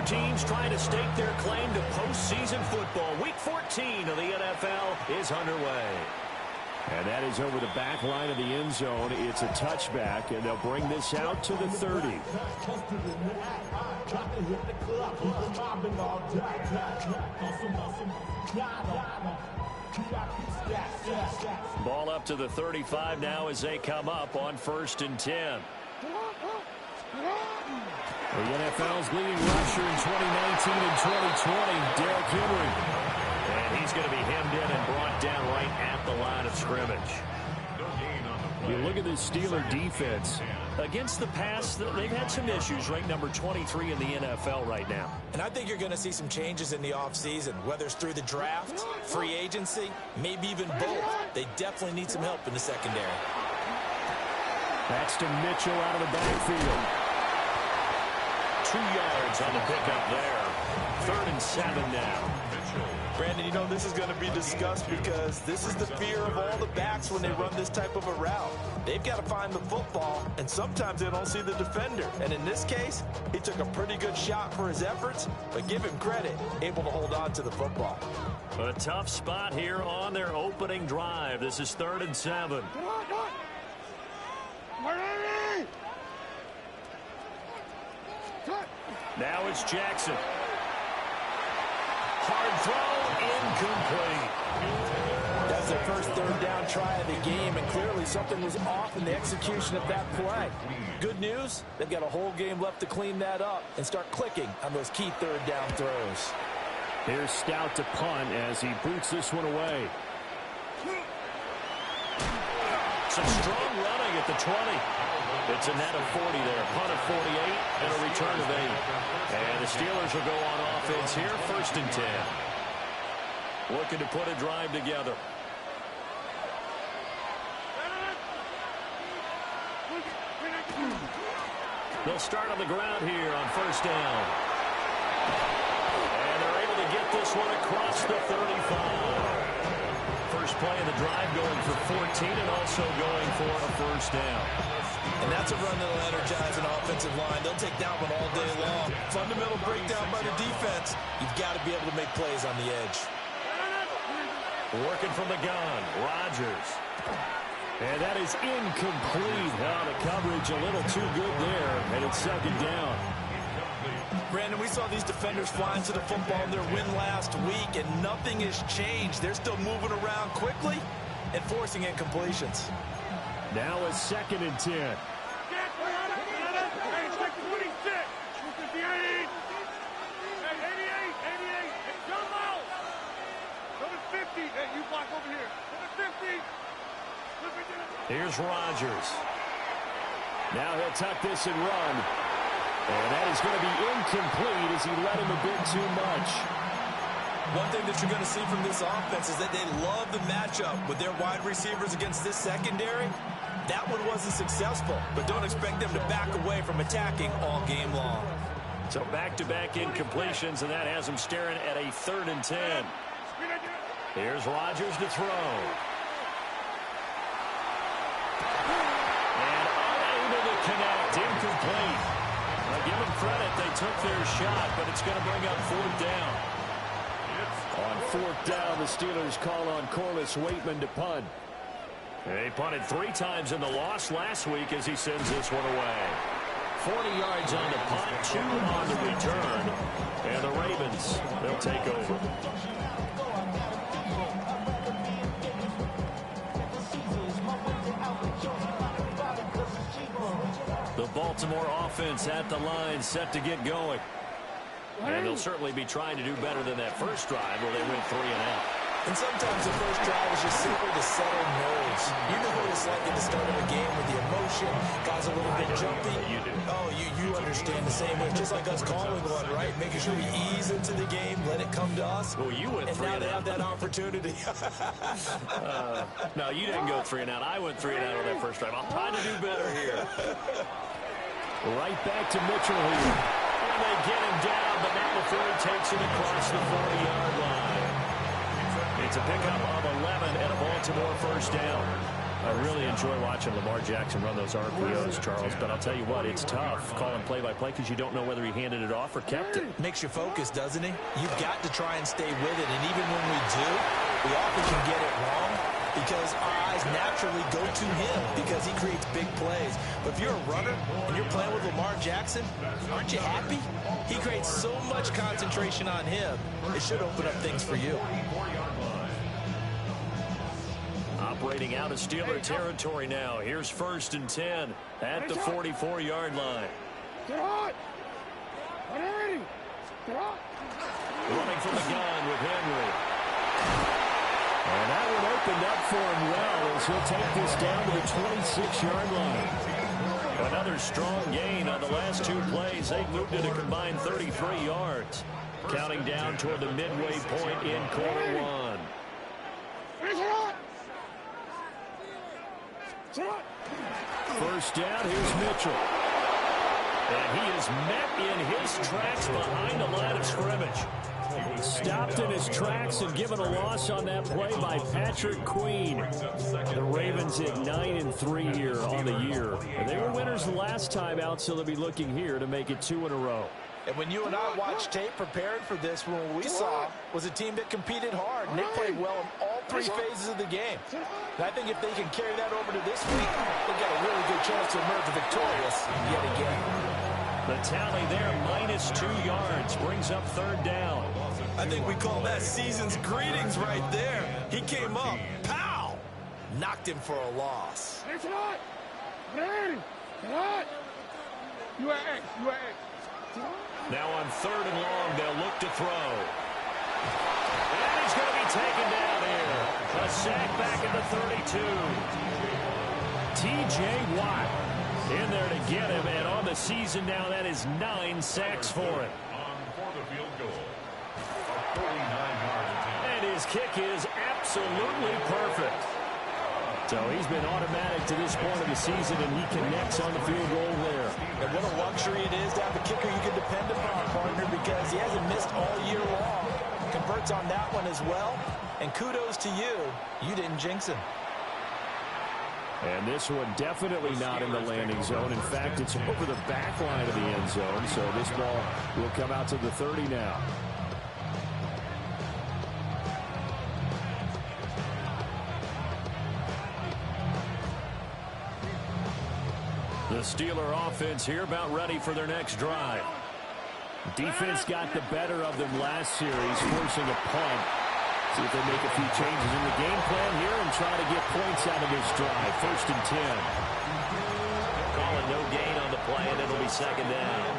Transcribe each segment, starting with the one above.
teams trying to stake their claim to postseason football. Week 14 of the NFL is underway. And that is over the back line of the end zone. It's a touchback, and they'll bring this out to the 30. Ball up to the 35 now as they come up on 1st and 10. The NFL's leading rusher in 2019 and 2020, Derrick Henry. And he's going to be hemmed in and brought down right at the line of scrimmage. You look at this Steeler defense. Against the pass, they've had some issues, ranked number 23 in the NFL right now. And I think you're going to see some changes in the offseason, whether it's through the draft, free agency, maybe even both. They definitely need some help in the secondary. That's to Mitchell out of the backfield. 2 yards on the pickup there. 3rd and 7 now. Brandon, you know, this is going to be discussed because this is the fear of all the backs when they run this type of a route. They've got to find the football, and sometimes they don't see the defender. And in this case, he took a pretty good shot for his efforts, but give him credit, able to hold on to the football. A tough spot here on their opening drive. This is 3rd and 7. Now it's Jackson. Hard throw, incomplete. That's their first 3rd down try of the game, and clearly something was off in the execution of that play. Good news, they've got a whole game left to clean that up and start clicking on those key 3rd down throws. Here's Stout to punt as he boots this one away. Some strong running at the 20. It's a net of 40 there. Punt of 48 and a return of 8. And the Steelers will go on offense here, 1st and 10. Looking to put a drive together. They'll start on the ground here on 1st down. And they're able to get this one across the 35. First play of the drive going for 14 and also going for a 1st down. And that's a run that'll energize an offensive line. They'll take that one all day long. Fundamental breakdown by the defense. You've got to be able to make plays on the edge. Working from the gun, Rodgers. And that is incomplete. Oh, the coverage a little too good there, and it's 2nd down. Brandon, we saw these defenders flying to the football in their win last week, and nothing has changed. They're still moving around quickly and forcing incompletions. Now a 2nd and 10. Here's Rodgers. Now he'll tuck this and run. And that is going to be incomplete as he led him a bit too much. One thing that you're going to see from this offense is that they love the matchup with their wide receivers against this secondary. That one wasn't successful, but don't expect them to back away from attacking all game long. So back-to-back incompletions, and that has them staring at a 3rd and 10. Here's Rodgers to throw. And unable to connect, incomplete. I'll give them credit, they took their shot, but it's going to bring up 4th down. On 4th down, the Steelers call on Corliss Waitman to punt. They punted 3 times in the loss last week as he sends this one away. 40 yards on the punt, 2 on the return. And the Ravens, they'll take over. The Baltimore offense at the line, set to get going. And they'll certainly be trying to do better than that first drive where they went 3 and out. And sometimes the first drive is just simply to settle nerves. You know what it's like at the start of a game with the emotion, guys a little bit jumpy. You do. Oh, you understand the same way. Just like us calling one, right? Making sure we ease into the game, let it come to us. Well, you went 3 and now and they out. have that opportunity. No, you didn't go 3 and out. I went 3 and out on that first drive. I'll try to do better here. Right back to Mitchell here. And they get him down, but now before he takes it across the 40-yard line. It's a pickup of 11 and a Baltimore 1st down. I really enjoy watching Lamar Jackson run those RPOs, Charles, but I'll tell you what, it's tough calling play-by-play because you don't know whether he handed it off or kept it. Makes you focus, doesn't he? You've got to try and stay with it, and even when we do, we often can get it wrong because our eyes naturally go to him because he creates big plays. But if you're a runner and you're playing with Lamar Jackson, aren't you happy? He creates so much concentration on him, it should open up things for you. Operating out of Steeler territory now. Here's 1st and 10 at the 44-yard line. Running from the gun with Henry. And that one opened up for him well as he'll take this down to the 26-yard line. Another strong gain on the last 2 plays. They moved it a combined 33 yards. Counting down toward the midway point in quarter 1. First down, here's Mitchell. And he is met in his tracks behind the line of scrimmage. Stopped in his tracks and given a loss on that play by Patrick Queen. The Ravens at 9-3 here on the year. And they were winners the last time out, so they'll be looking here to make it 2 in a row. And when you and I watched tape preparing for this, what we saw was a team that competed hard, and they played well in all 3 phases of the game. And I think if they can carry that over to this week, they've got a really good chance to emerge victorious yet again. The tally there, -2 yards, brings up 3rd down. I think we call that season's greetings right there. He came up, pow, knocked him for a loss. Now on 3rd and long, they'll look to throw. And he's going to be taken down here. A sack back at the 32. T.J. Watt in there to get him, and on the season now, that is 9 sacks for him. And his kick is absolutely perfect. So he's been automatic to this point of the season, and he connects on the field goal there. And what a luxury it is to have a kicker you can depend upon, partner, because he hasn't missed all year long. Converts on that one as well. And kudos to you. You didn't jinx him. And this one definitely not in the landing zone. In fact, it's over the back line of the end zone. So this ball will come out to the 30 now. The Steeler offense here about ready for their next drive. Defense got the better of them last series, forcing a punt. See if they make a few changes in the game plan here and try to get points out of this drive. 1st and 10. Calling no gain on the play, and it'll be 2nd down.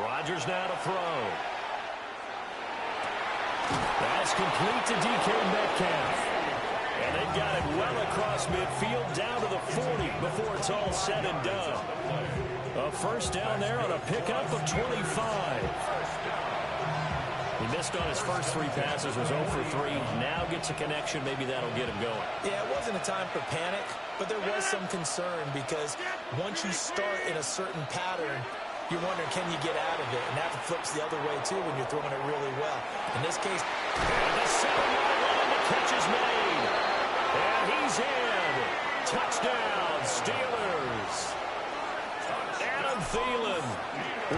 Rodgers now to throw. That's complete to DK Metcalf. And they've got it well across midfield down to the 40 before it's all said and done. A 1st down there on a pickup of 25. He missed on his first 3 passes, was 0 for 3. Now gets a connection. Maybe that'll get him going. Yeah, it wasn't a time for panic, but there was some concern because once you start in a certain pattern, you're wondering, can you get out of it? And that flips the other way, too, when you're throwing it really well. In this case, and the 7-yard line, the catch is made. And he's in. Touchdown, Steelers. Adam Thielen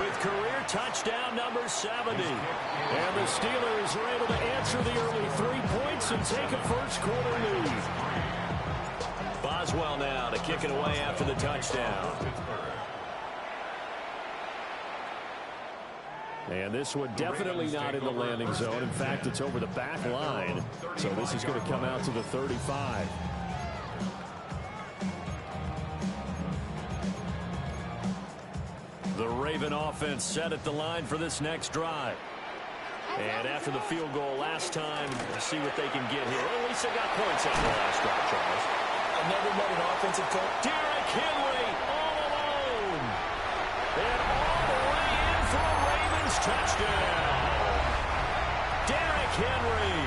with career touchdown number 70. And the Steelers are able to answer the early 3 points and take a first-quarter lead. Boswell now to kick it away after the touchdown. And this one definitely not in the landing zone. In fact, it's over the back line. So this is going to come out to the 35. The Raven offense set at the line for this next drive. And after the field goal last time, see what they can get here. Well, at least they got points out of the last drive, Charles. I never met an offensive coach. Derrick Henry all alone. And all the way in for a Ravens touchdown. Derrick Henry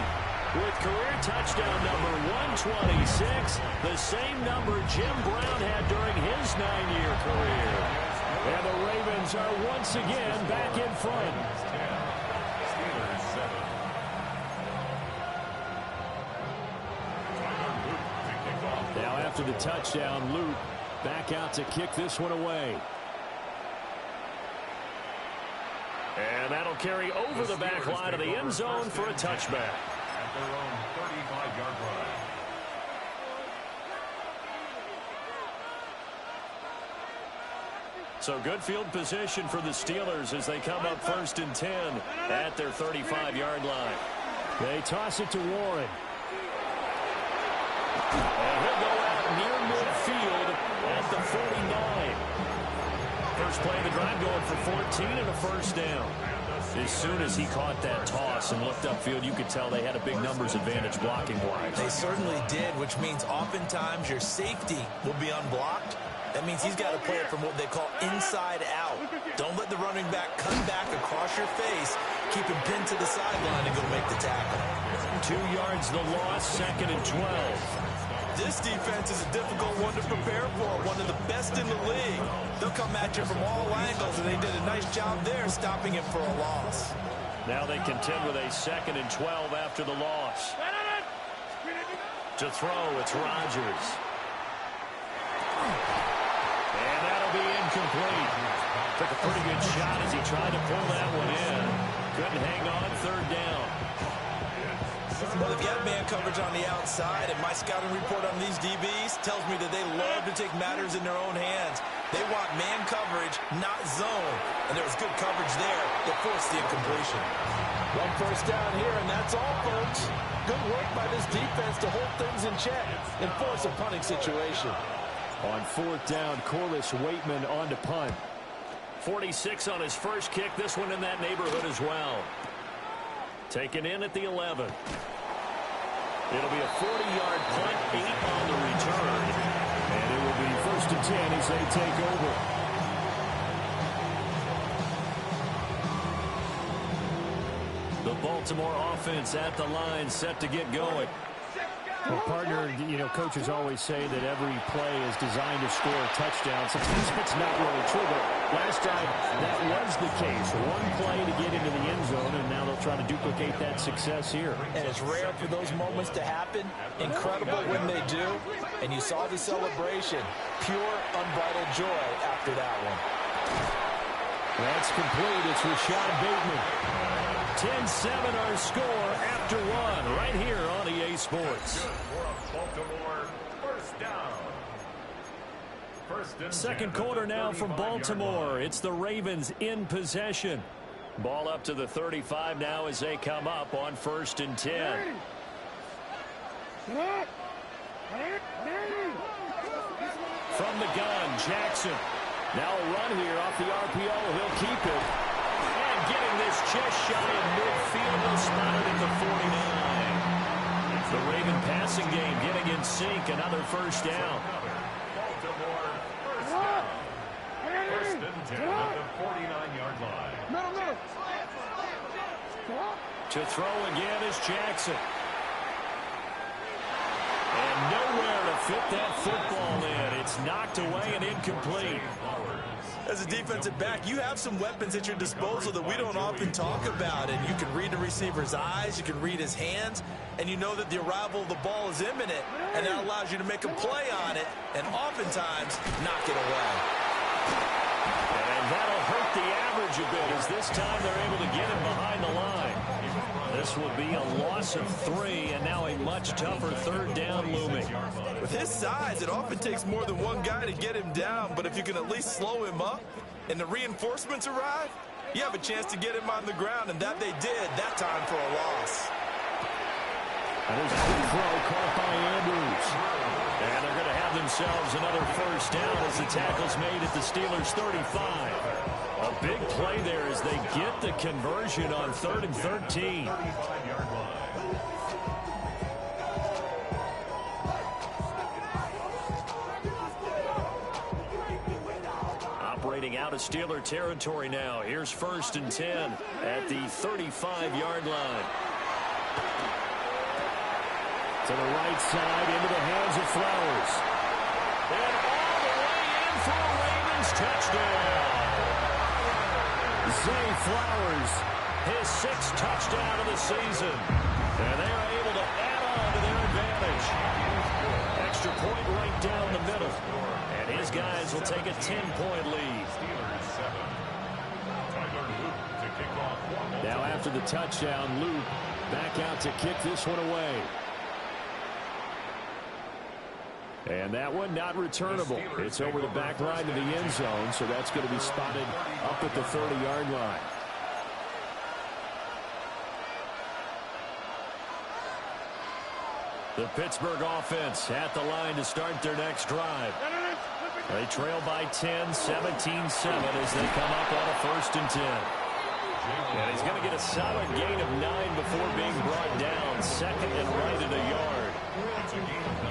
with career touchdown number 126, the same number Jim Brown had during his 9-year career. And the Ravens are once again back in front. Now after the touchdown, Luke back out to kick this one away. And that'll carry over the back line of the end zone for a touchback. At their own 35-yard line. So good field position for the Steelers as they come up 1st and 10 at their 35-yard line. They toss it to Warren. And he'll go out near midfield at the 49. First play of the drive going for 14 and a first down. As soon as he caught that toss and looked upfield, you could tell they had a big numbers advantage blocking-wise. They certainly did, which means oftentimes your safety will be unblocked. That means he's got to play it from what they call inside out. Don't let the running back cut back across your face. Keep him pinned to the sideline and go make the tackle. 2 yards the loss, 2nd and 12. This defense is a difficult one to prepare for, one of the best in the league. They'll come at you from all angles, and they did a nice job there stopping him for a loss. Now they contend with a 2nd and 12 after the loss. To throw, it's Rodgers. And that'll be incomplete. Took a pretty good shot as he tried to pull that one in. Couldn't hang on, 3rd down. Well, if you have man coverage on the outside, and my scouting report on these DBs tells me that they love to take matters in their own hands. They want man coverage, not zone. And there was good coverage there that forced the incompletion. 1 first down here, and that's all, folks. Good work by this defense to hold things in check and force a punting situation. On 4th down, Corliss Waitman on to punt. 46 on his first kick. This one in that neighborhood as well. Taken in at the 11. It'll be a 40-yard punt, 8 on the return. And it will be 1st and 10 as they take over. The Baltimore offense at the line, set to get going. Well, partner, you know, coaches always say that every play is designed to score a touchdown. Sometimes it's not really true, but last time that was the case. One play to get into the end zone, and now they'll try to duplicate that success here. And it's rare for those moments to happen. Incredible when they do. And you saw the celebration. Pure, unbridled joy after that one. That's complete. It's Rashad Bateman. 10-7 our score after 1 right here on EA Sports. Baltimore, 1st down. 1st and 2nd 10 quarter now from 35-yard Baltimore. line. It's the Ravens in possession. Ball up to the 35 now as they come up on 1st and 10. From the gun, Jackson. Now a run here off the RPO. He'll keep it. And getting this just shy of midfield. He'll spot it at the 49. The Raven passing game getting in sync. Another 1st down. Baltimore, 1st down. 1st and 10 at the 49-yard line. To throw again is Jackson. And nowhere to fit that football in. It's knocked away and incomplete. As a defensive back, you have some weapons at your disposal that we don't often talk about. And you can read the receiver's eyes, you can read his hands, and you know that the arrival of the ball is imminent. And that allows you to make a play on it and oftentimes knock it away. And that'll hurt the average a bit as this time they're able to get him behind the line. This will be a loss of 3 and now a much tougher 3rd down looming. With his size, it often takes more than one guy to get him down, but if you can at least slow him up and the reinforcements arrive, you have a chance to get him on the ground, and that they did that time for a loss. And there's a good throw caught by Andrews. And they're going to have themselves another 1st down as the tackle's made at the Steelers' 35. A big play there as they get the conversion on 3rd and 13. 35-yard line. Operating out of Steeler territory now. Here's 1st and 10 at the 35-yard line. To the right side, into the hands of Flowers. And all the way in for a Ravens runs, touchdown. Zay Flowers, his 6th touchdown of the season. And they are able to add on to their advantage. Extra point right down the middle. And his guys will take a 10-point lead. Now after the touchdown, Luke back out to kick this one away. And that one not returnable. It's over the back line to the end zone, so that's going to be spotted up at the 30-yard line. The Pittsburgh offense at the line to start their next drive. They trail by 10, 17-7 as they come up on a 1st and 10. And he's going to get a solid gain of 9 before being brought down. 2nd and right at a yard.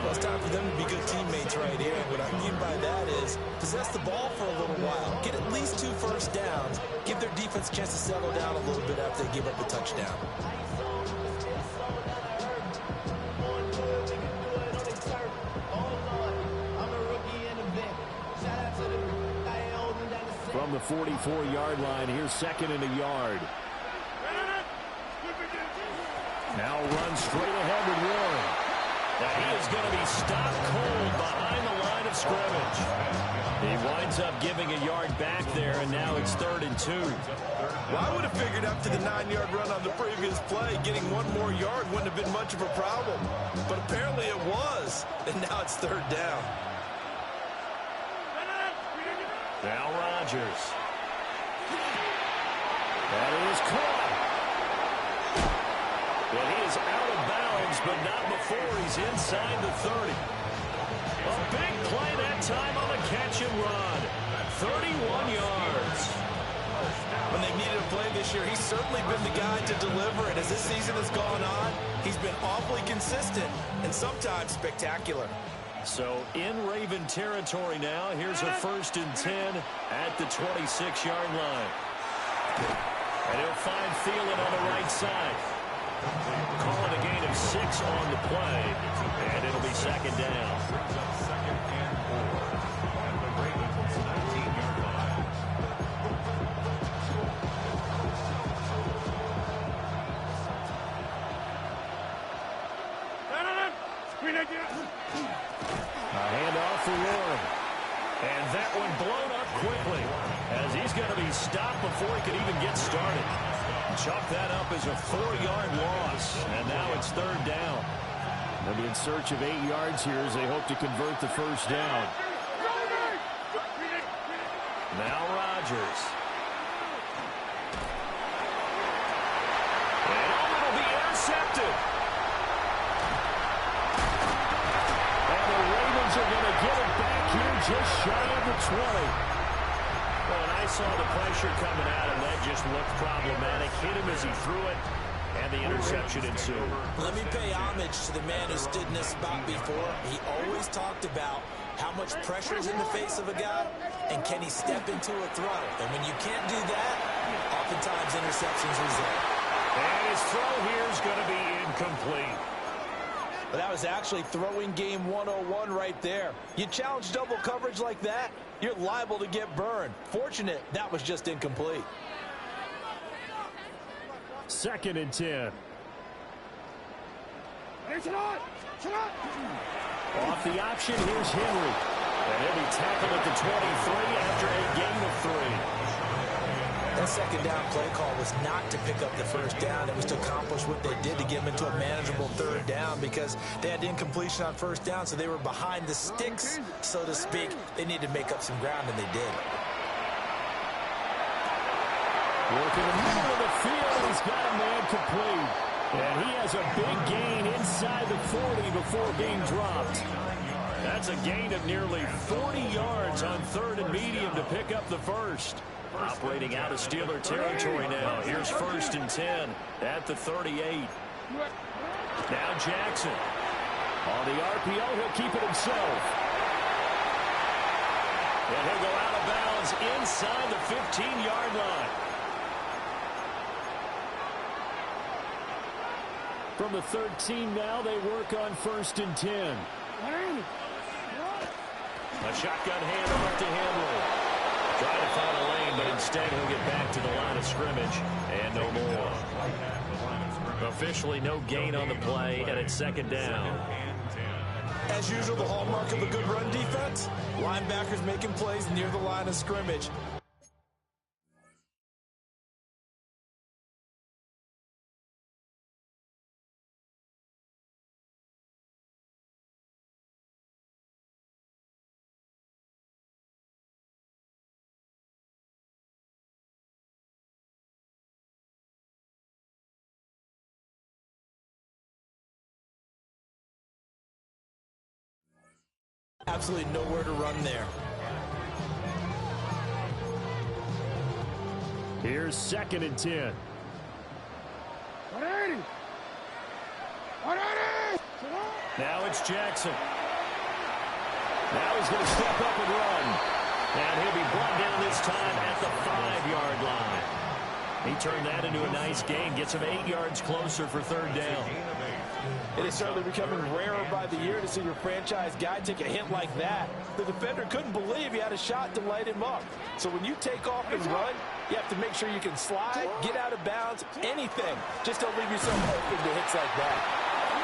Well, it's time for them to be good teammates right here. And what I mean by that is possess the ball for a little while. Get at least 2 first downs. Give their defense a chance to settle down a little bit after they give up a touchdown. From the 44-yard line, here's 2nd and a yard. Now runs straight ahead with Warren. Now he is going to be stopped cold behind the line of scrimmage. He winds up giving a yard back there, and now it's 3rd and 2. Well, I would have figured after the 9-yard run on the previous play, getting 1 more yard wouldn't have been much of a problem. But apparently it was, and now it's 3rd down. Now Rodgers. That is caught. Well, he is out of bounds, but not before he's inside the 30. A big play that time on the catch and run. 31 yards. When they needed a play this year, he's certainly been the guy to deliver it. As this season has gone on, he's been awfully consistent and sometimes spectacular. So in Raven territory now, here's a 1st and 10 at the 26-yard line. And he'll find Thielen on the right side. Call it a gain of 6 on the play, and it'll be 2nd down. A handoff for Warren. And that one blown up quickly as he's going to be stopped before he can even get started. Chalk that up as a 4-yard loss, and now it's 3rd down. They'll be in search of 8 yards here as they hope to convert the 1st down. Now Rodgers. And it'll be intercepted. And the Ravens are going to get it back here just shy of the 20. Well, when I saw the pressure coming at him, that just looked problematic. Hit him as he threw it, and the interception ensued. Let me pay homage to the man who stood in this spot before. He always talked about how much pressure is in the face of a guy, and can he step into a throw. And when you can't do that, oftentimes interceptions result. And his throw here is going to be incomplete. But that was actually throwing game 101 right there. You challenge double coverage like that, you're liable to get burned. Fortunate that was just incomplete. 2nd and 10. Off the option, here's Henry. And he'll be tackled at the 23 after a gain of 3. That 2nd down play call was not to pick up the 1st down. It was to accomplish what they did to get them into a manageable 3rd down because they had incompletion on 1st down, so they were behind the sticks, so to speak. They needed to make up some ground, and they did. Working the middle of the field, he's got a man complete. And he has a big gain inside the 40 before being dropped. That's a gain of nearly 40 yards on 3rd and medium to pick up the 1st. Operating out of Steeler territory now. Here's 1st and 10 at the 38. Now Jackson. On the RPO, he'll keep it himself. And he'll go out of bounds inside the 15-yard line. From the 13 now, they work on 1st and 10. A shotgun handoff to Henry. Trying to find a lane, but instead he'll get back to the line of scrimmage and no more. Officially no gain on the play, and it's second down. As usual, the hallmark of a good run defense, linebackers making plays near the line of scrimmage. Absolutely nowhere to run there. Here's second and 10. 180. 180. Now it's Jackson. Now he's going to step up and run. And he'll be brought down this time at the 5-yard line. He turned that into a nice gain. Gets him 8 yards closer for third down. It is certainly becoming rarer by the year to see your franchise guy take a hit like that. The defender couldn't believe he had a shot to light him up. So when you take off and run, you have to make sure you can slide, get out of bounds, anything. Just don't leave yourself open to hits like that.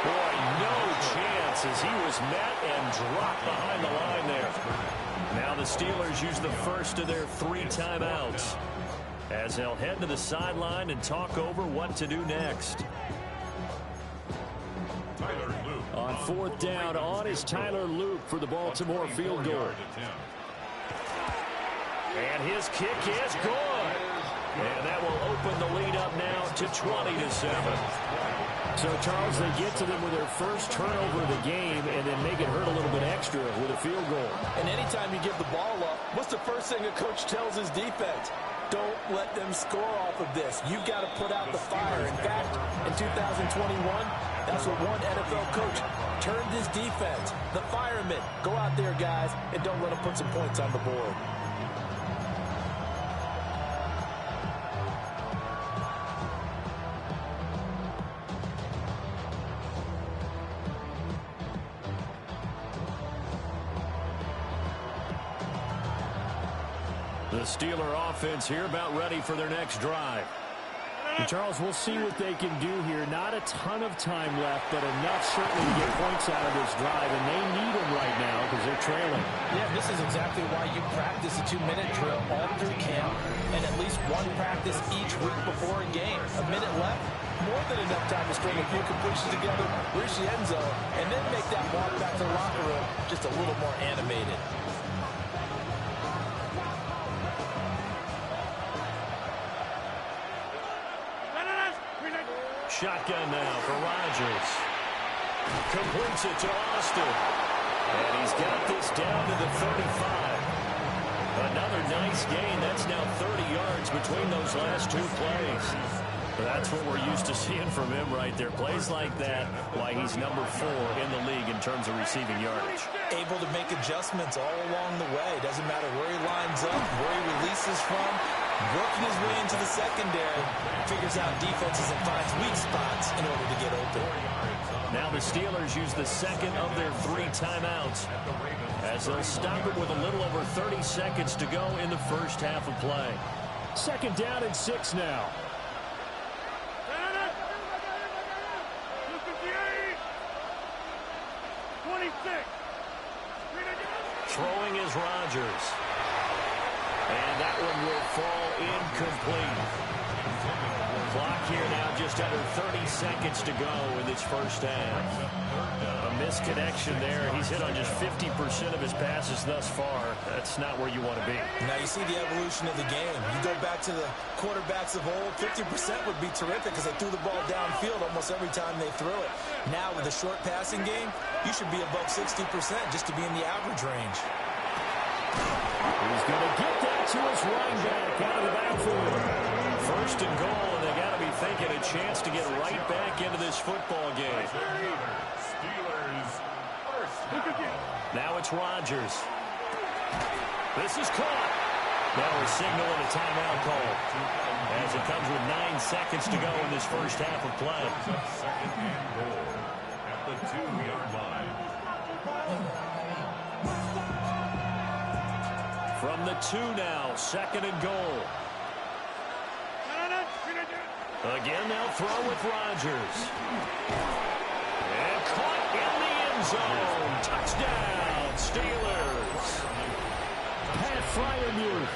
Boy, no chance as he was met and dropped behind the line there. Now the Steelers use the first of their 3 timeouts as they'll head to the sideline and talk over what to do next. On fourth down, on is Tyler Luke for the Baltimore field goal. And his kick is good. And that will open the lead up now to 20-7. So, Charles, they get to them with their first turnover of the game and then make it hurt a little bit extra with a field goal. And anytime you give the ball up, what's the first thing a coach tells his defense? Don't let them score off of this. You've got to put out the fire. In fact, in 2021, that's what one NFL coach turned his defense. The firemen. Go out there, guys, and don't let them put some points on the board. The Steeler offense here about ready for their next drive. And Charles, we'll see what they can do here. Not a ton of time left, but enough certainly to get points out of this drive, and they need them right now because they're trailing. Yeah, this is exactly why you practice a 2-minute drill all through camp and at least one practice each week before a game. A minute left, more than enough time to string a few completions together, reach the end zone, and then make that walk back to the locker room just a little more animated. Shotgun now for Rodgers. Completes it to Austin. And he's got this down to the 35. Another nice gain. That's now 30 yards between those last 2 plays. That's what we're used to seeing from him right there. Plays like that, why he's number 4 in the league in terms of receiving yardage. Able to make adjustments all along the way. Doesn't matter where he lines up, where he releases from. Working his way into the secondary, figures out defenses and finds weak spots in order to get open. Now the Steelers use the second of their 3 timeouts as they'll stop it with a little over 30 seconds to go in the first half of play. Second down and 6 now. Throwing is Rodgers. And that one will fall incomplete. Clock here now just under 30 seconds to go in this first half. A misconnection there. He's hit on just 50% of his passes thus far. That's not where you want to be. Now you see the evolution of the game. You go back to the quarterbacks of old, 50% would be terrific because they threw the ball downfield almost every time they threw it. Now with a short passing game, you should be above 60% just to be in the average range. He's going to get that to his running back out of the backfield. First and goal, and they got to be thinking a chance to get right back into this football game. Now it's Rodgers. This is caught. Now we're signaling a timeout call as it comes with 9 seconds to go in this first half of play. Second and goal at the 2-yard line. From the 2 now, 2nd and goal. Again, they'll throw with Rodgers. And caught in the end zone. Touchdown, Steelers. Pat Freiermuth.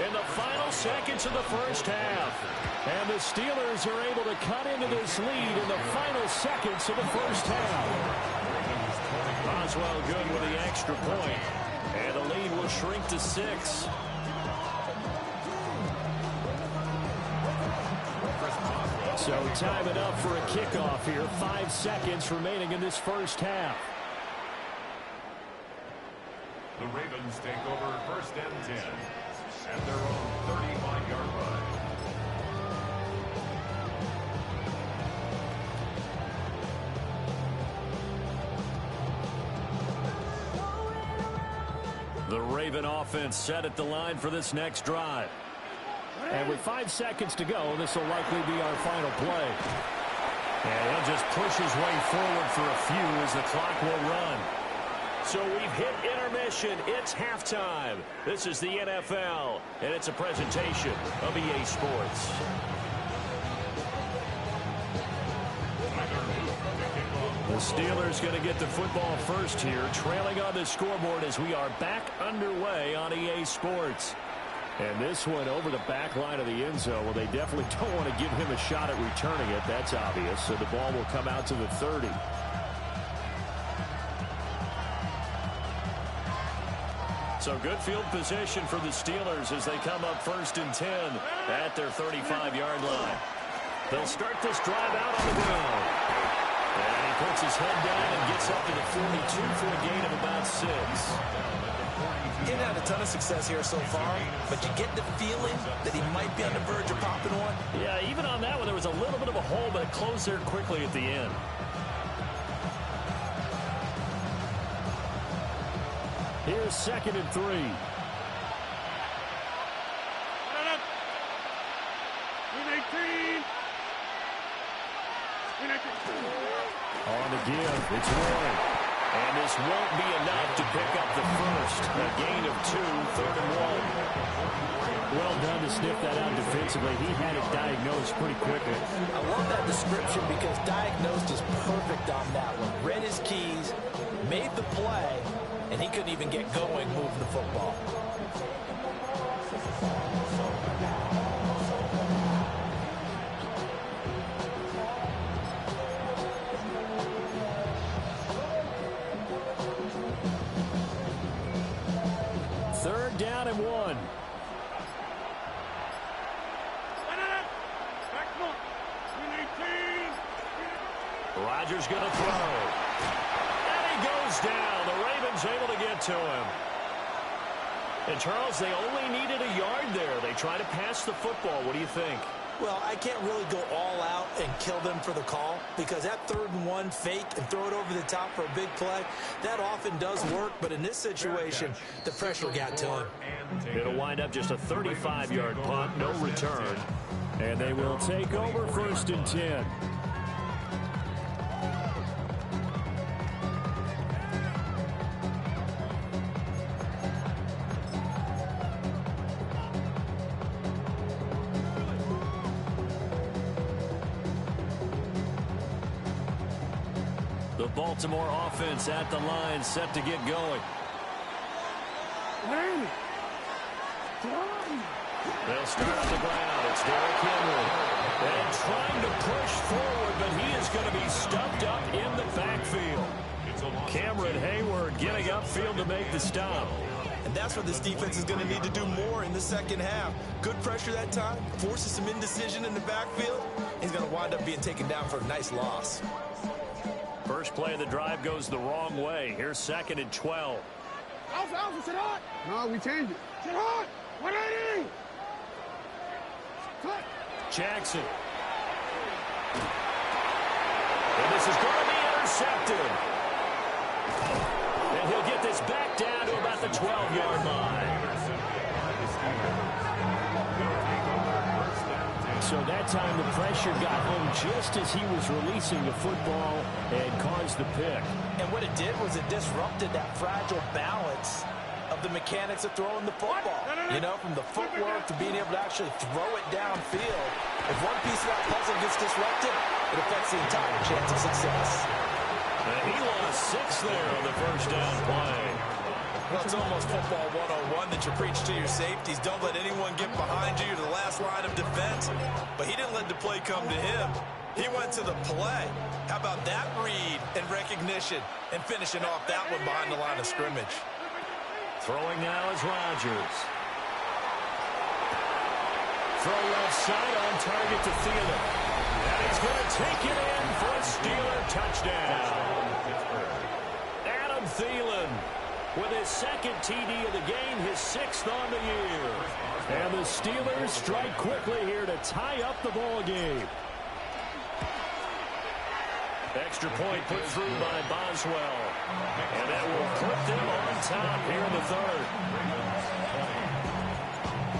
In the final seconds of the first half. And the Steelers are able to cut into this lead in the final seconds of the first half. Boswell good with the extra point. And the lead will shrink to 6. So time it up for a kickoff here. 5 seconds remaining in this first half. The Ravens take over 1st and 10 at their own 35-yard line. The Raven offense set at the line for this next drive. And with 5 seconds to go, this will likely be our final play. And he'll just push his way forward for a few as the clock will run. So we've hit intermission. It's halftime. This is the NFL, and it's a presentation of EA Sports. The Steelers going to get the football first here, trailing on the scoreboard as we are back underway on EA Sports. And this one over the back line of the end zone. Well, they definitely don't want to give him a shot at returning it. That's obvious. So the ball will come out to the 30. So good field position for the Steelers as they come up 1st and 10 at their 35-yard line. They'll start this drive out on the ground. And he puts his head down and gets up to the 42 for a gain of about 6. He didn't have a ton of success here so far, but you get the feeling that he might be on the verge of popping one. Yeah, even on that one, there was a little bit of a hole, but it closed there quickly at the end. Here's 2nd and 3. On the give, it's Warren. And this won't be enough to pick up the first. A gain of 2, 3rd and 1. Well done to sniff that out defensively. He had it diagnosed pretty quickly. I love that description because diagnosed is perfect on that one. Read his keys, made the play, and he couldn't even get going moving the football. Third down and 1. Rodgers going to throw. And he goes down. The Ravens able to get to him. And, Charles, they only needed a yard there. They try to pass the football. What do you think? Well, I can't really go all out and kill them for the call because that 3rd and 1 fake and throw it over the top for a big play, that often does work. But in this situation, the pressure got to him. It'll wind up just a 35-yard punt, no return. And they will take over 1st and 10. The Baltimore offense at the line, set to get going. They'll start on the ground. It's Derrick Henry. And trying to push forward, but he is going to be stuffed up in the backfield. Cameron Hayward getting upfield to make the stop. And that's what this defense is going to need to do more in the second half. Good pressure that time, forces some indecision in the backfield. He's going to wind up being taken down for a nice loss. First play of the drive goes the wrong way. Here's 2nd and 12. Alpha, sit hot. No, we changed it. Sit hot. 180. Cut. Jackson. And this is going to be intercepted. And he'll get this back down to about the 12-yard line. So that time the pressure got home just as he was releasing the football and caused the pick. And what it did was it disrupted that fragile balance of the mechanics of throwing the football. You know, from the footwork to being able to actually throw it downfield. If one piece of that puzzle gets disrupted, it affects the entire chance of success. And he lost 6 there on the first down play. Well, it's almost football 101 that you preach to your safeties. Don't let anyone get behind you to the last line of defense. But he didn't let the play come to him. He went to the play. How about that read and recognition and finishing off that one behind the line of scrimmage? Throwing now is Rodgers. Throw left side on target to Thielen. And he's going to take it in for a Steeler touchdown. Adam Thielen with his second TD of the game, his 6th on the year. And the Steelers strike quickly here to tie up the ball game. Extra point put through by Boswell. And that will put them on top here in the 3rd.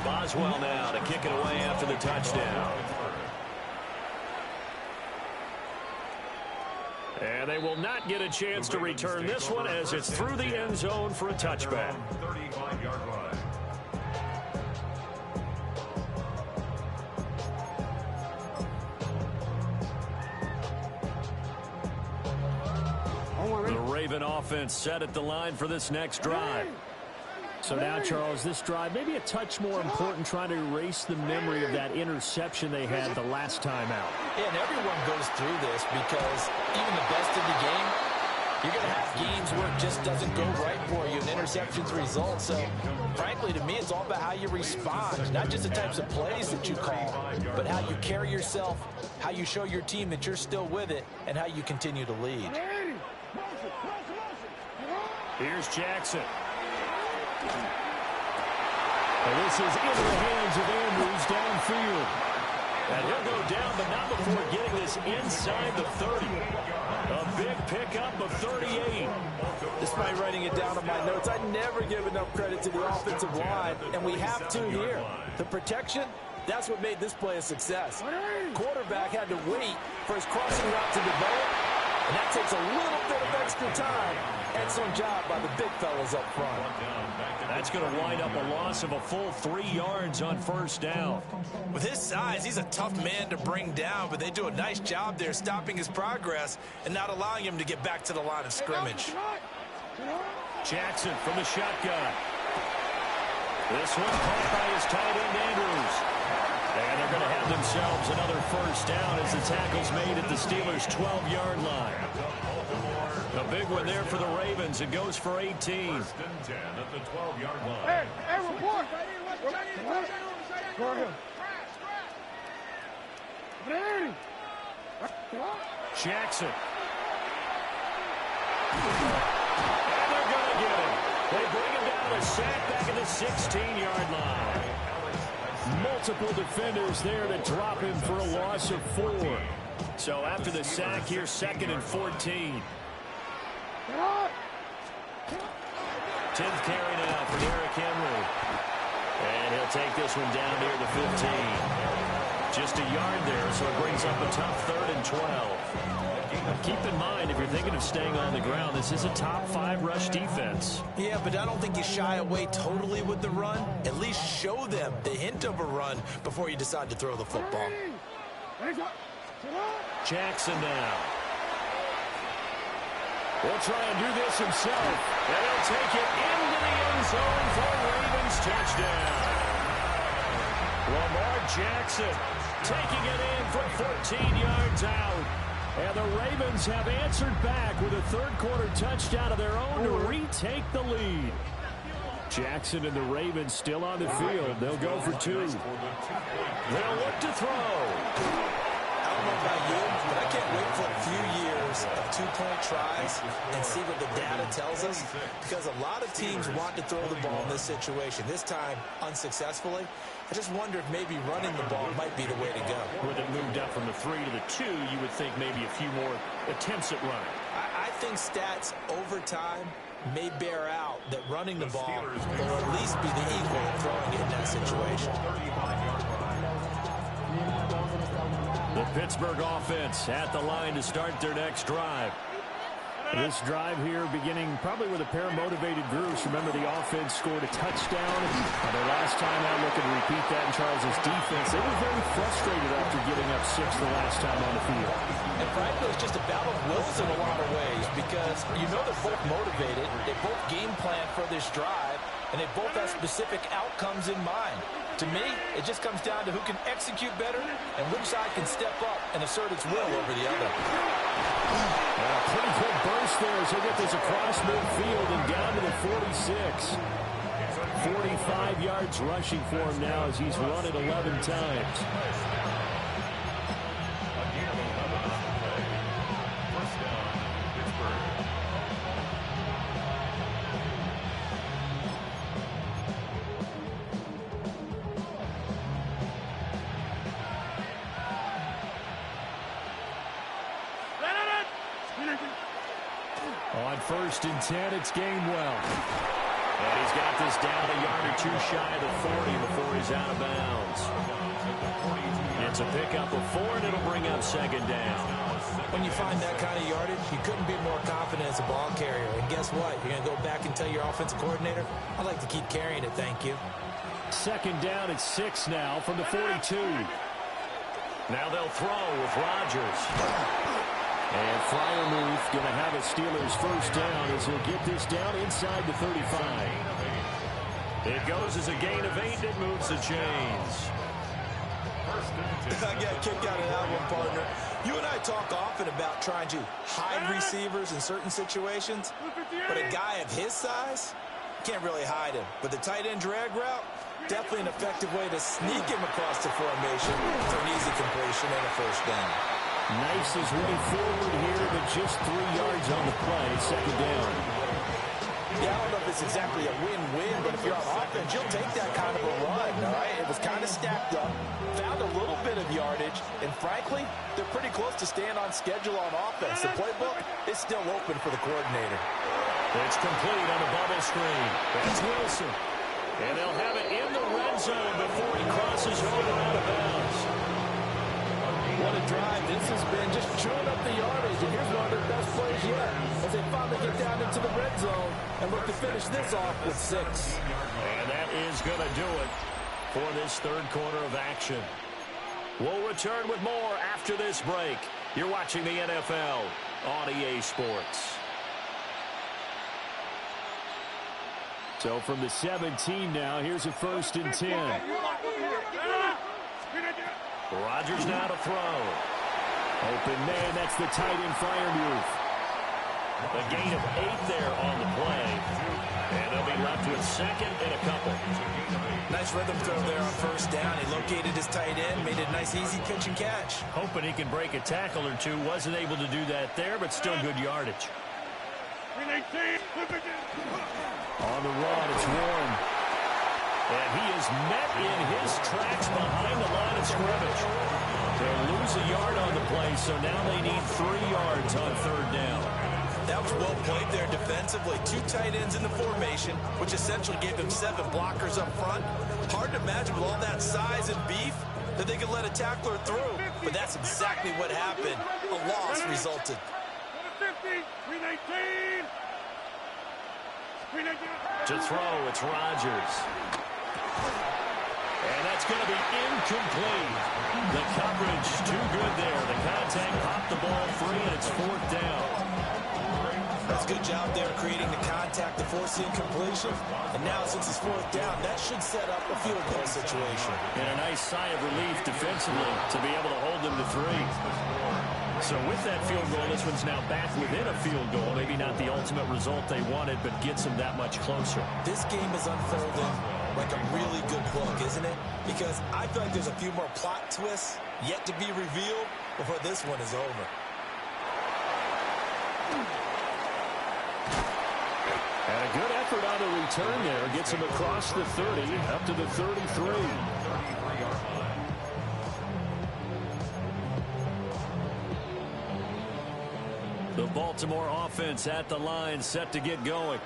Boswell now to kick it away after the touchdown. And they will not get a chance to return this one as it's through the end zone for a touchback. 35-yard line. The Raven offense set at the line for this next drive. So now, Charles, this drive maybe a touch more important, trying to erase the memory of that interception they had the last time out. Yeah, and everyone goes through this because even the best of the game, you're going to have games where it just doesn't go right for you and interceptions result. So, frankly, to me, it's all about how you respond, not just the types of plays that you call, but how you carry yourself, how you show your team that you're still with it, and how you continue to lead. Here's Jackson. And this is into the hands of Andrews downfield. And he'll go down, but not before getting this inside the 30. A big pickup of 38. Despite writing it down on my notes, I never give enough credit to the offensive line, and we have to here. The protection, that's what made this play a success. Quarterback had to wait for his crossing route to develop, and that takes a little bit of extra time. Excellent job by the big fellas up front. That's going to wind up a loss of a full 3 yards on first down. With his size, he's a tough man to bring down, but they do a nice job there stopping his progress and not allowing him to get back to the line of scrimmage. Jackson from the shotgun. This one caught by his tight end, Andrews. And they're going to have themselves another first down as the tackle's made at the Steelers' 12-yard line. A big one there for the Ravens. It goes for 18. First and 10 at the 12-yard line. Hey, report. Go ahead. Jackson. And they're going to get him. They bring him down to sack back at the 16-yard line. Multiple defenders there to drop him for a loss of 4. So after the sack here, 2nd and 14. 10th carry now for Derrick Henry. And he'll take this one down near the 15. Just a yard there, so it brings up a tough 3rd and 12. Keep in mind, if you're thinking of staying on the ground, this is a top 5 rush defense. Yeah, but I don't think you shy away totally with the run. At least show them the hint of a run before you decide to throw the football. Jackson now. He'll try and do this himself. And he'll take it into the end zone for a Ravens touchdown. Lamar Jackson taking it in from 14 yards out. And the Ravens have answered back with a third-quarter touchdown of their own to retake the lead. Jackson and the Ravens still on the field. They'll go for 2. They'll look to throw. I don't know about you, but I can't wait for a few years of 2-point tries and see what the data tells us, because a lot of teams want to throw the ball in this situation. This time, unsuccessfully. I just wonder if maybe running the ball might be the way to go. With it moved up from the 3 to the 2, you would think maybe a few more attempts at running. I think stats over time may bear out that running the ball will at least be the equal of throwing it in that situation. The Pittsburgh offense at the line to start their next drive. This drive here beginning probably with a pair of motivated groups. Remember, the offense scored a touchdown. Their last time out, looking to repeat that in Charles' defense. They were very frustrated after giving up 6 the last time on the field. And frankly, it's just a battle of wills in a lot of ways because you know they're both motivated. They both game plan for this drive, and they both have specific outcomes in mind. To me, it just comes down to who can execute better and which side can step up and assert its will over the other. A pretty good burst there as they get this across midfield and down to the 46. 45 yards rushing for him now as he's run it 11 times. On 1st and 10, it's Gainwell. And he's got this down a yard or 2 shy of the 40 before he's out of bounds. It's a pickup of 4, and it'll bring up 2nd down. When you find that kind of yardage, you couldn't be more confident as a ball carrier. And guess what? You're going to go back and tell your offensive coordinator, I'd like to keep carrying it, thank you. 2nd down at 6 now from the 42. Now they'll throw with Rodgers. And Freiermuth going to have a Steelers 1st down as he'll get this down inside the 35. It goes as a gain of 8, and it moves the chains. I got a kick out of that one, partner. You and I talk often about trying to hide receivers in certain situations, but a guy of his size can't really hide him. But the tight end drag route, definitely an effective way to sneak him across the formation for an easy completion and a 1st down. Nice his way forward here, but just 3 yards on the play, 2nd down. Yeah, I don't know if it's exactly a win-win, but if you're on offense, you'll take that kind of a run, all right? It was kind of stacked up, found a little bit of yardage, and frankly, they're pretty close to staying on schedule on offense. The playbook is still open for the coordinator. It's complete on the bubble screen. That's Wilson. And they'll have it in the red zone before he crosses over out of bounds. What a drive this has been, just chewing up the yardage, and here's one of their best plays yet as they finally get down into the red zone and look to finish this off with 6. And that is going to do it for this 3rd quarter of action. We'll return with more after this break. You're watching the NFL on EA Sports. So from the 17 now, here's a 1st and 10. Rodgers now to throw. Open man, that's the tight end Freiermuth. A gain of 8 there on the play. And they'll be left with 2nd and a couple. Nice rhythm throw there on 1st down. He located his tight end, made it a nice easy catch and catch. Hoping he can break a tackle or two. Wasn't able to do that there, but still good yardage. On the run, it's Warren. And he is met in his tracks behind the line of scrimmage. They'll lose a yard on the play, so now they need 3 yards on 3rd down. That was well played there defensively. 2 tight ends in the formation, which essentially gave him 7 blockers up front. Hard to imagine with all that size and beef that they could let a tackler through. But that's exactly what happened. A loss resulted. To throw, it's Rodgers. And that's going to be incomplete. The coverage too good there. The contact popped the ball free, and it's 4th down. That's a good job there creating the contact to force the incompletion. And now since it's 4th down, that should set up a field goal situation. And a nice sigh of relief defensively to be able to hold them to 3. So with that field goal, this one's now back within a field goal. Maybe not the ultimate result they wanted, but gets them that much closer. This game is unfolding like a really good book, isn't it? Because I feel like there's a few more plot twists yet to be revealed before this one is over. And a good effort on the return there. Gets him across the 30, up to the 33. The Baltimore offense at the line, set to get going.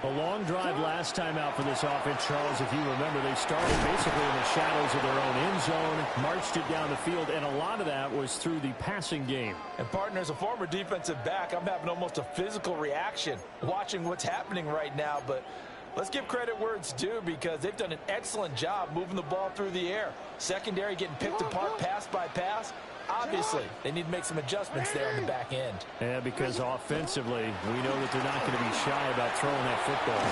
A long drive last time out for this offense, Charles. If you remember, they started basically in the shadows of their own end zone, marched it down the field, and a lot of that was through the passing game. And, partner, as a former defensive back, I'm having almost a physical reaction watching what's happening right now. But let's give credit where it's due, because they've done an excellent job moving the ball through the air. Secondary getting picked apart pass by pass. Obviously, they need to make some adjustments there on the back end. Yeah, because offensively, we know that they're not going to be shy about throwing that football.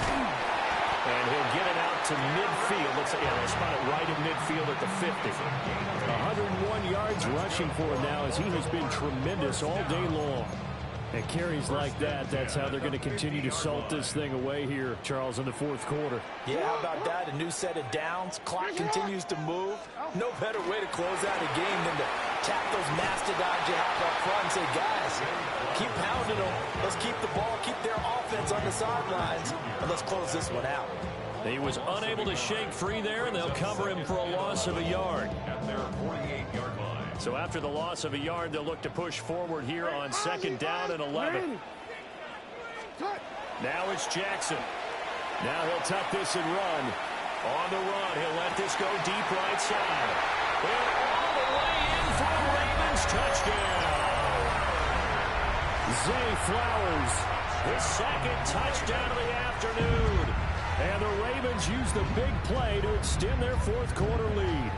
And he'll get it out to midfield. Let's say, they'll spot it right in midfield at the 50. 101 yards rushing for him now, as he has been tremendous all day long. And carries like that, that's how they're going to continue to salt this thing away here, Charles, in the fourth quarter. Yeah, how about that? A new set of downs. Clock continues to move. No better way to close out a game than to tap those mastodons you have up front and say, guys, keep pounding them. Let's keep the ball, keep their offense on the sidelines, and let's close this one out. He was unable to shake free there, and they'll cover him for a loss of a yard. At their 48-yard line. So after the loss of a yard, they'll look to push forward here on 2nd down and 11. Now it's Jackson. Now he'll tuck this and run. On the run, he'll let this go deep right side. And all the way in for the Ravens touchdown. Zay Flowers, His second touchdown of the afternoon. and the Ravens use the big play to extend their fourth quarter lead.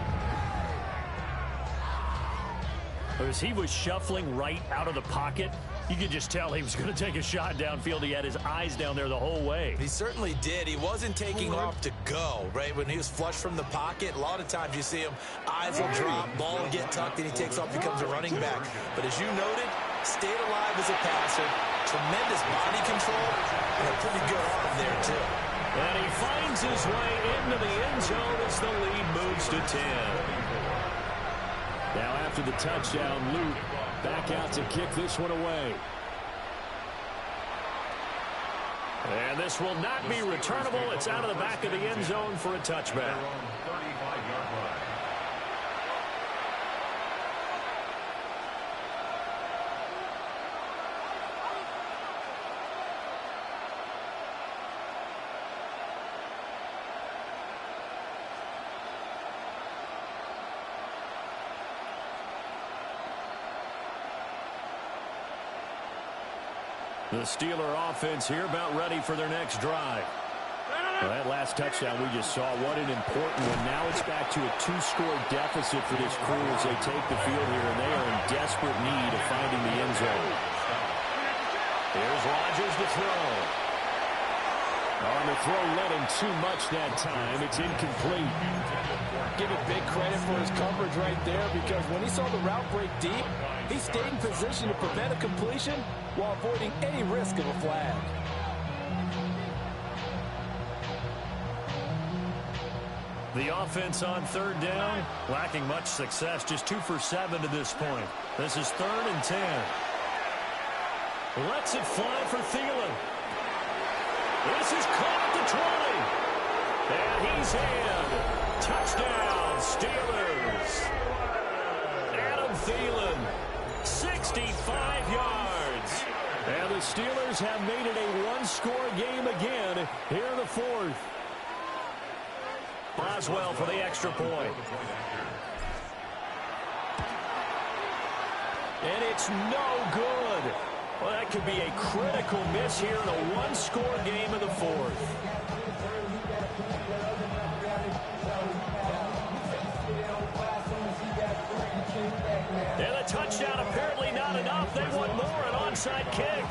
As he was shuffling right out of the pocket, you could just tell he was going to take a shot downfield. He had his eyes down there the whole way. He certainly did. He wasn't taking off to go, right? When he was flush from the pocket, a lot of times you see him, eyes will drop, ball will get tucked, and he takes off, becomes a running back. But as you noted, stayed alive as a passer, tremendous body control, and a pretty good arm there, too. And he finds his way into the end zone as the lead moves to 10. Now after the touchdown, Luke back out to kick this one away. And this will not be returnable. It's out of the back of the end zone for a touchback. 35-yard line. The Steeler offense here about ready for their next drive. Well, that last touchdown we just saw, what an important one. Now it's back to a 2-score deficit for this crew as they take the field here, and they are in desperate need of finding the end zone. Here's Rodgers to throw. On the throw, led him too much that time. It's incomplete. Give it big credit for his coverage right there, because when he saw the route break deep, he stayed in position to prevent a completion while avoiding any risk of a flag. The offense on 3rd down, lacking much success, just 2 for 7 to this point. This is 3rd and 10. Lets it fly for Thielen. This is caught at the 20. And he's in. Touchdown, Steelers. Adam Thielen, 65 yards. And the Steelers have made it a 1-score game again here in the fourth. Boswell for the extra point. And it's no good. Well, that could be a critical miss here in a 1-score game in the fourth. And the touchdown apparently not enough. They want more, an onside kick.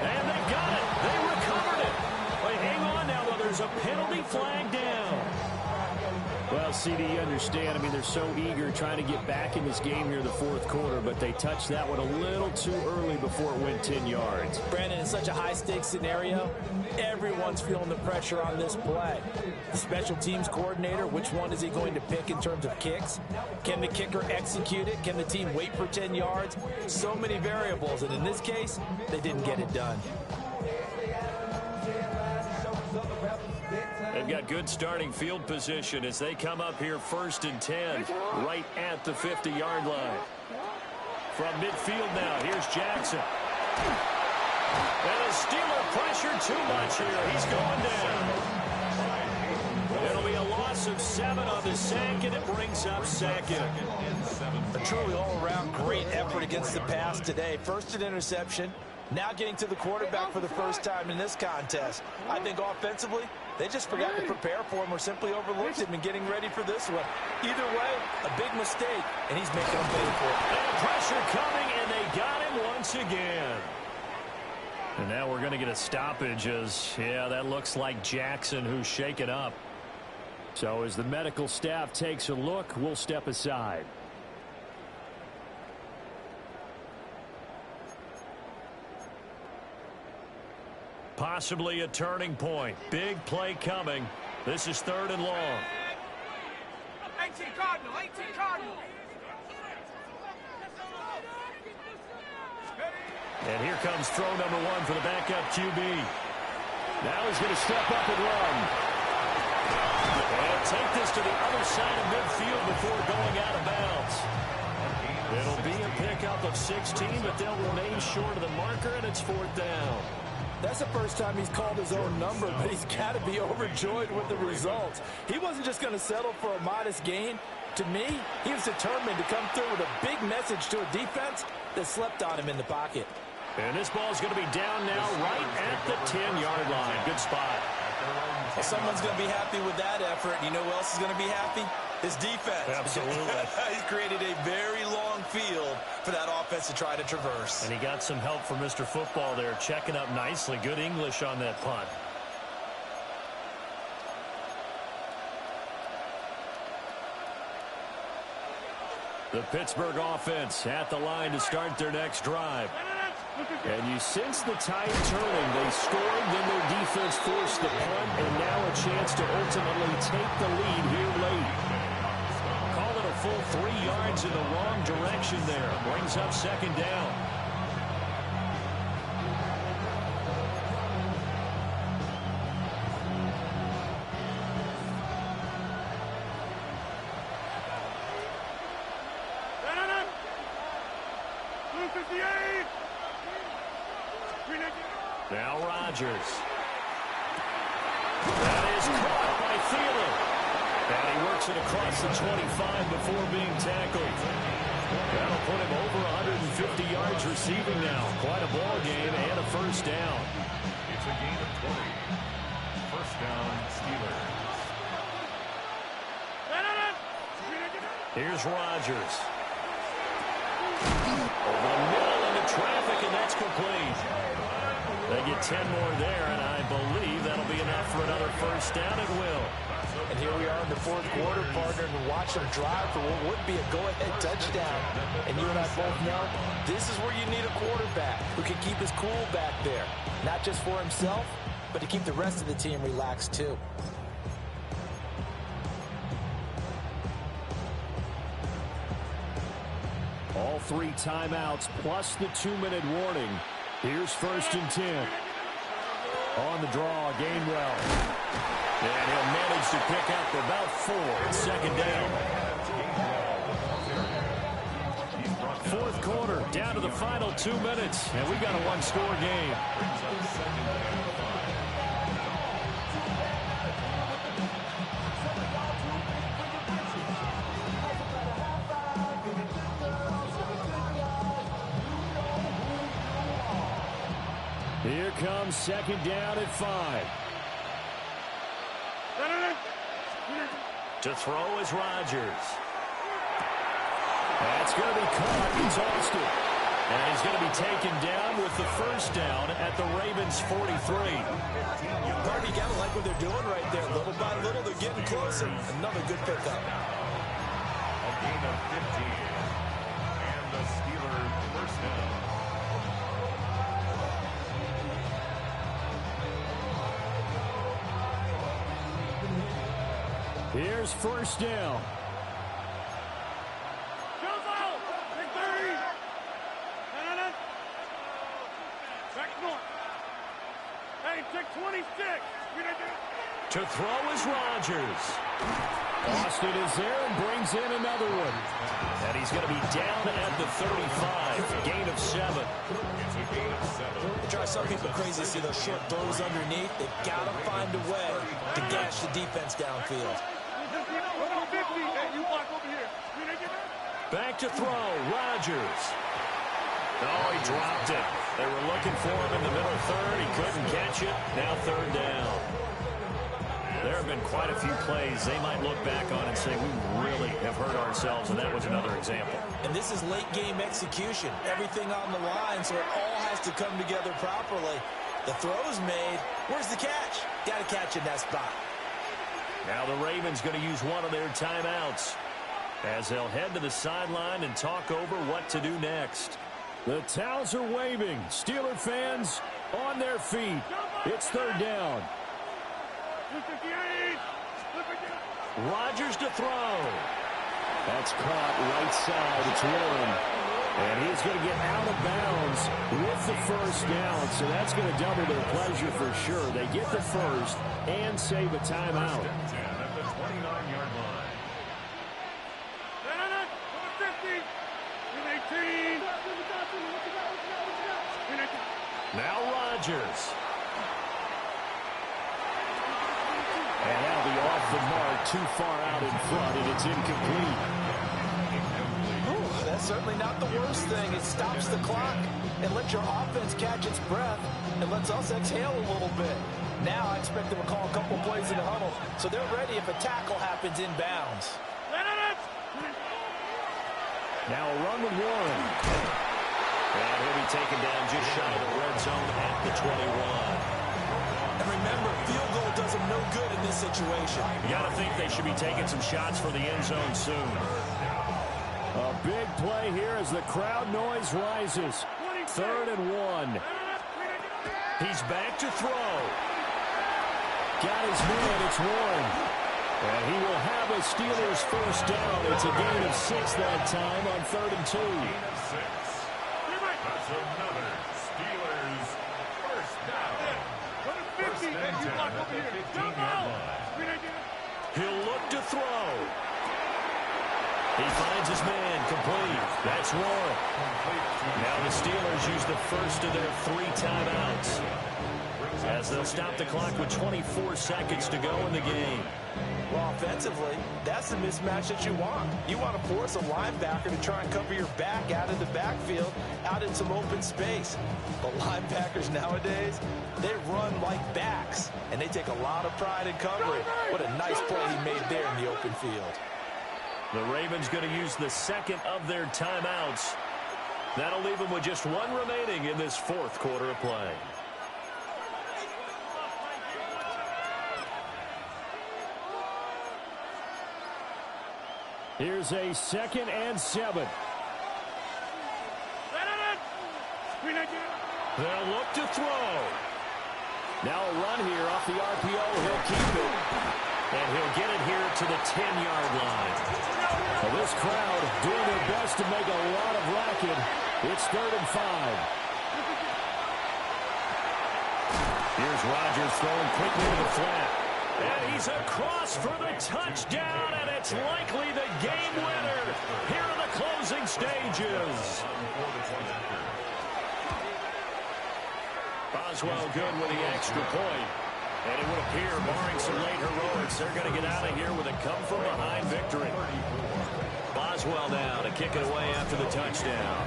And they got it. They recovered it. Wait, hang on now, though. There's a penalty flag down. Well, CD, you understand. I mean, they're so eager trying to get back in this game here in the fourth quarter, but they touched that one a little too early before it went 10 yards. Brandon, in such a high-stakes scenario, everyone's feeling the pressure on this play. The special teams coordinator, which one is he going to pick in terms of kicks? Can the kicker execute it? Can the team wait for 10 yards? So many variables, and in this case, they didn't get it done. And They've got good starting field position as they come up here 1st and 10, right at the 50-yard line. From midfield now, here's Jackson. And the Steeler pressure too much here. He's going down. It'll be a loss of 7 on the sack, and it brings up 2nd. A truly all-around great effort against the pass today. First an interception, now getting to the quarterback for the first time in this contest. I think offensively, they just forgot to prepare for him or simply overlooked him in getting ready for this one. Either way, a big mistake, and he's making them pay for it. And pressure coming, and they got him once again. And now we're going to get a stoppage as, yeah, that looks like Jackson who's shaken up. So as the medical staff takes a look, we'll step aside. Possibly a turning point. Big play coming. This is 3rd and long. 18 Cardinal, 18 Cardinal. And here comes throw number 1 for the backup QB. Now he's going to step up and run. And take this to the other side of midfield before going out of bounds. It'll be a pickup of 16, but they'll remain short of the marker, and it's 4th down. That's the first time he's called his own number, but he's got to be overjoyed with the results. He wasn't just going to settle for a modest gain. To me, he was determined to come through with a big message to a defense that slept on him in the pocket. And this ball's going to be down now right at the 10-yard line. Good spot. Well, someone's going to be happy with that effort. You know who else is going to be happy? His defense. Absolutely. He's created a very long field for that offense to try to traverse. And he got some help from Mr. Football there, checking up nicely. Good English on that punt. The Pittsburgh offense at the line to start their next drive. And you sense the tide turning. They scored, then their defense forced the punt, and now a chance to ultimately take the lead here late. Call it a full 3 yards in the wrong direction there. Brings up 2nd down. Now Rodgers. That is caught by Thielen. And he works it across the 25 before being tackled. That'll put him over 150 yards receiving now. Quite a ball game and a 1st down. It's a gain of 20. 1st down, Steelers. Here's Rodgers. Over the middle into traffic, and that's complete. They get 10 more there, and I believe that'll be enough for another 1st down. It will. And here we are in the 4th quarter, partner, and watch them drive for what would be a go-ahead touchdown. And you and I both know this is where you need a quarterback who can keep his cool back there. Not just for himself, but to keep the rest of the team relaxed too. All 3 timeouts plus the 2-minute warning. Here's 1st and 10. On the draw, Gainwell. And he'll manage to pick up about 4. 2nd down. 4th quarter, down to the final 2 minutes. And we've got a 1-score game. Here comes 2nd down at 5. To throw is Rodgers. That's going to be caught. It's Austin. And he's going to be taken down with the 1st down at the Ravens' 43. Party, you got to like what they're doing right there. Little by little, they're getting closer. Another good pickup. A gain of 15. And the Steelers 1st down. Here's 1st down. Back north. Hey, check 26. To throw is Rodgers. Austin is there and brings in another one. And he's going to be down at the 35. Gain of 7. It drives some people crazy to see those short throws underneath. They've got to find a way to gash the defense downfield. Back to throw, Rodgers. Oh, he dropped it. They were looking for him in the middle third. He couldn't catch it. Now third down. There have been quite a few plays they might look back on and say, we really have hurt ourselves, and that was another example. And this is late-game execution. Everything on the line, so it all has to come together properly. The throw's made. Where's the catch? Got to catch in that spot. Now the Ravens going to use one of their timeouts as they'll head to the sideline and talk over what to do next. The towels are waving. Steeler fans on their feet. It's third down. Rodgers to throw. That's caught right side. It's Warren. And he's going to get out of bounds with the first down. So that's going to double their pleasure for sure. They get the first and save a timeout. At the 29-yard line. Now Rodgers. And that'll be off the mark, too far out in front, and it's incomplete. Ooh, that's certainly not the worst thing. It stops the clock and lets your offense catch its breath and lets us exhale a little bit. Now I expect them to call a couple plays in the huddle, so they're ready if a tackle happens inbounds. Now a run with Warren. And he'll be taken down just shy of the red zone at the 21. And remember, field goal does them no good in this situation. You got to think they should be taking some shots for the end zone soon. A big play here as the crowd noise rises. 3rd and 1. He's back to throw. Got his man, it's Warren. And he will have a Steelers first down. It's a gain of 6 that time on 3rd and 2. That's another Steelers first down. He'll look to throw. He finds his man complete. That's Warren. Now the Steelers use the first of their 3 timeouts as they'll stop the clock with 24 seconds to go in the game. Well, offensively, that's the mismatch that you want. You want to force a linebacker to try and cover your back out of the backfield, out in some open space. But linebackers nowadays, they run like backs, and they take a lot of pride in covering. What a nice play he made there in the open field. The Ravens going to use the second of their timeouts. That'll leave them with just 1 remaining in this 4th quarter of play. Here's a 2nd and 7. They'll look to throw. Now a run here off the RPO. He'll keep it. And he'll get it here to the 10-yard line. Well, this crowd doing their best to make a lot of racket. It's 3rd and 5. Here's Rodgers throwing quickly to the flat. And he's across for the touchdown, and it's likely the game winner here in the closing stages. Boswell good with the extra point. And it would appear, barring some late heroics, they're going to get out of here with a come-from-behind victory. Boswell now to kick it away after the touchdown.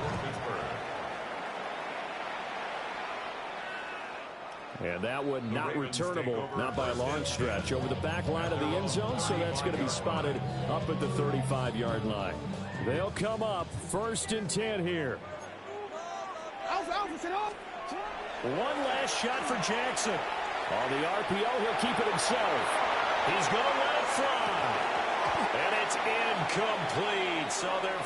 And that one not returnable, not by a long stretch, over the back line of the end zone, so that's going to be spotted up at the 35-yard line. They'll come up 1st and 10 here. One last shot for Jackson. On the RPO, he'll keep it himself. He's going to let it fly. And it's incomplete. So they're